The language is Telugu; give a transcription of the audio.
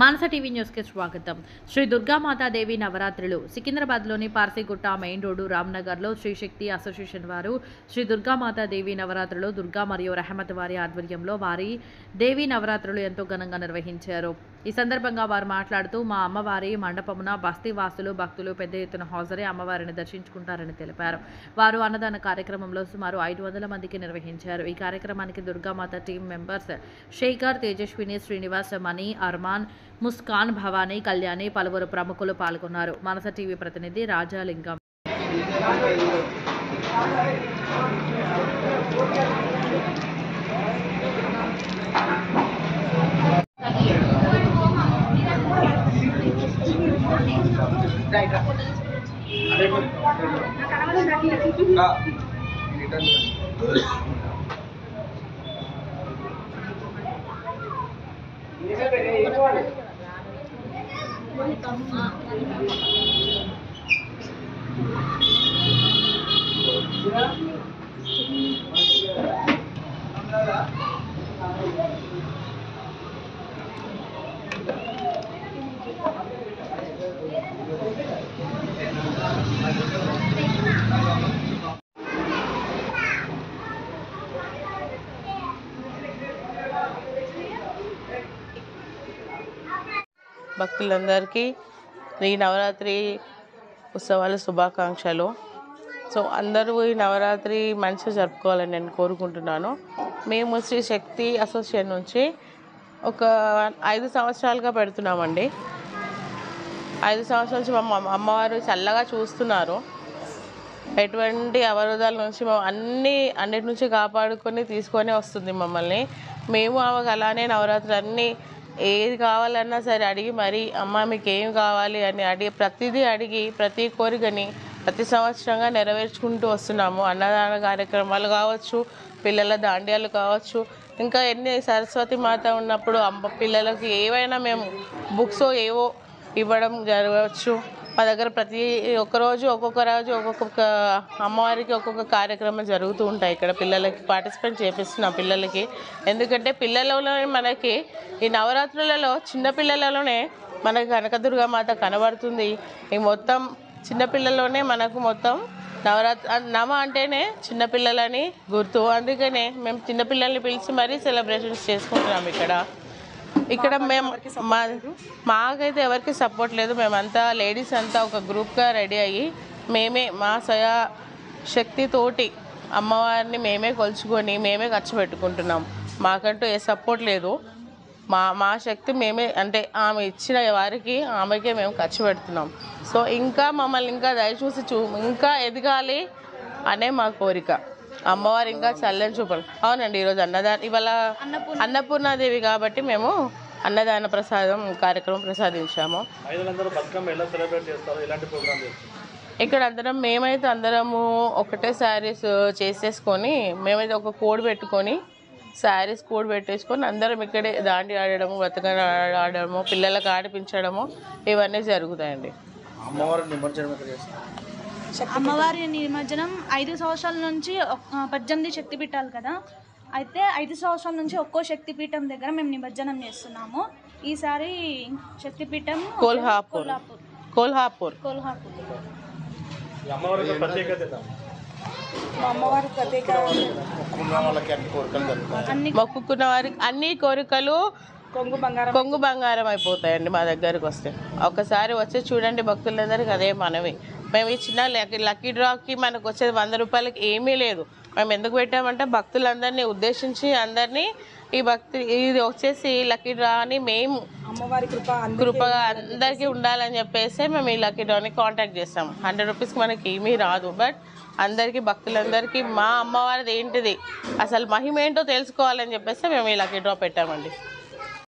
మానస టీవీ న్యూస్కి స్వాగతం. శ్రీ దుర్గామాతాదేవి నవరాత్రులు సికింద్రాబాద్లోని పార్సిగుట్ట మెయిన్ రోడ్డు రామ్నగర్లో శ్రీ శక్తి అసోసియేషన్ వారు శ్రీ దుర్గామాతాదేవి నవరాత్రులు దుర్గా మరియు రహమత్ వారి ఆధ్వర్యంలో వారి దేవి నవరాత్రులు ఎంతో ఘనంగా నిర్వహించారు. ఈ సందర్భంగా వారు మాట్లాడుతూ మా అమ్మవారి మండపమున బస్తీవాసులు భక్తులు పెద్ద ఎత్తున హాజరై అమ్మవారిని దర్శించుకుంటారని తెలిపారు. వారు అన్నదాన కార్యక్రమంలో సుమారు 500 మందికి నిర్వహించారు. ఈ కార్యక్రమానికి దుర్గామాత టీం మెంబర్స్ శేఖర్, తేజస్విని, శ్రీనివాస్, మణి, అర్మాన్, ముస్కాన్, భవానీ, కళ్యాణి, పలువురు ప్రముఖులు పాల్గొన్నారు. మానస టీవీ ప్రతినిధి రాజాలింగం. భక్తులందరికీ ఈ నవరాత్రి ఉత్సవాల శుభాకాంక్షలు. సో అందరూ ఈ నవరాత్రి మంచిగా జరుపుకోవాలని నేను కోరుకుంటున్నాను. మేము శ్రీ శక్తి అసోసియేషన్ నుంచి ఒక 5 సంవత్సరాలుగా పెడుతున్నామండి. 5 సంవత్సరాల నుంచి మా అమ్మవారు చల్లగా చూస్తున్నారు. ఎటువంటి అవరోధాల నుంచి అన్నిటి నుంచి కాపాడుకొని తీసుకొని వస్తుంది మమ్మల్ని. మేము ఆమెకు అలానే నవరాత్రులు అన్నీ ఏది కావాలన్నా సరే అడిగి మరి అమ్మ మీకు ఏం కావాలి అని ప్రతిదీ అడిగి ప్రతి కోరికని ప్రతి సంవత్సరంగా నెరవేర్చుకుంటూ వస్తున్నాము. అన్నదాన కార్యక్రమాలు కావచ్చు, పిల్లల దాండ్యాలు కావచ్చు, ఇంకా ఎన్ని సరస్వతి మాత ఉన్నప్పుడు పిల్లలకి ఏవైనా మేము బుక్స్ ఏవో ఇవ్వడం జరగవచ్చు. మా దగ్గర ప్రతి ఒక్కొక్క రోజు ఒక్కొక్క అమ్మవారికి ఒక్కొక్క కార్యక్రమం జరుగుతూ ఉంటాయి. ఇక్కడ పిల్లలకి పార్టిసిపేట్ చేపిస్తున్నాం పిల్లలకి. ఎందుకంటే పిల్లలలోనే మనకి ఈ నవరాత్రులలో చిన్నపిల్లలలోనే మనకి కనకదుర్గామాత కనబడుతుంది. ఈ మొత్తం చిన్నపిల్లల్లోనే మనకు మొత్తం నవ అంటేనే చిన్నపిల్లలని గుర్తు. అందుకనే మేము చిన్నపిల్లల్ని పిలిచి మరీ సెలబ్రేషన్స్ చేసుకుంటున్నాం. ఇక్కడ మేము మాకైతే ఎవరికి సపోర్ట్ లేదు. మేమంతా లేడీస్ అంతా ఒక గ్రూప్గా రెడీ అయ్యి మేమే మా స్వయ శక్తితోటి అమ్మవారిని మేమే కొలుచుకొని మేమే ఖర్చు పెట్టుకుంటున్నాం. మాకంటూ ఏ సపోర్ట్ లేదు. మా శక్తి మేమే, అంటే ఆమె ఇచ్చిన వారికి ఆమెకే మేము ఖర్చు పెడుతున్నాం. సో ఇంకా మమ్మల్ని ఇంకా దయచూసి ఇంకా ఎదగాలి అనే మా కోరిక. అమ్మవారు ఇంకా చల్లని చూపాలి. అవునండి, ఈరోజు ఇవాళ అన్నపూర్ణాదేవి కాబట్టి మేము అన్నదాన ప్రసాదం కార్యక్రమం ప్రసాదించాము. ఇక్కడ మేమైతే అందరము ఒకటే శారీస్ చేసేసుకొని మేమైతే ఒక కోడ్ పెట్టుకొని శారీస్ కోడ్ పెట్టేసుకొని అందరం ఇక్కడే దాండి ఆడడము, బతుకమ్మ ఆడడము, పిల్లలకు ఆడిపించడము ఇవన్నీ జరుగుతాయండి. అమ్మవారి నిమజ్జనం 5 సంవత్సరాల నుంచి 18 శక్తిపీఠాలు కదా. అయితే 5 సంవత్సరాల నుంచి ఒక్కో శక్తిపీఠం దగ్గర మేము నిమజ్జనం చేస్తున్నాము. ఈసారి శక్తిపీఠం కోల్హాపూర్. మొక్కుకున్న వారికి అన్ని కోరికలు కొంగు బంగారం అయిపోతాయండి. మా దగ్గరకు వస్తే ఒకసారి వచ్చి చూడండి భక్తులందరికీ అదే మనవి. మేము ఈ చిన్న లక్కీ డ్రాకి మనకు వచ్చేది 100 రూపాయలకి ఏమీ లేదు. మేము ఎందుకు పెట్టామంటే భక్తులందరినీ ఉద్దేశించి అందరినీ ఇది వచ్చేసి లక్కీ డ్రా అని మేము అమ్మవారి కృపగా అందరికీ ఉండాలని చెప్పేసి మేము ఈ లక్కీ డ్రాని కాంటాక్ట్ చేస్తాం. 100 రూపీస్కి మనకి ఏమీ రాదు. బట్ అందరికీ భక్తులందరికీ మా అమ్మవారిది ఏంటిది అసలు మహిమ ఏంటో తెలుసుకోవాలని చెప్పేసి మేము ఈ లక్కీ డ్రా పెట్టామండి.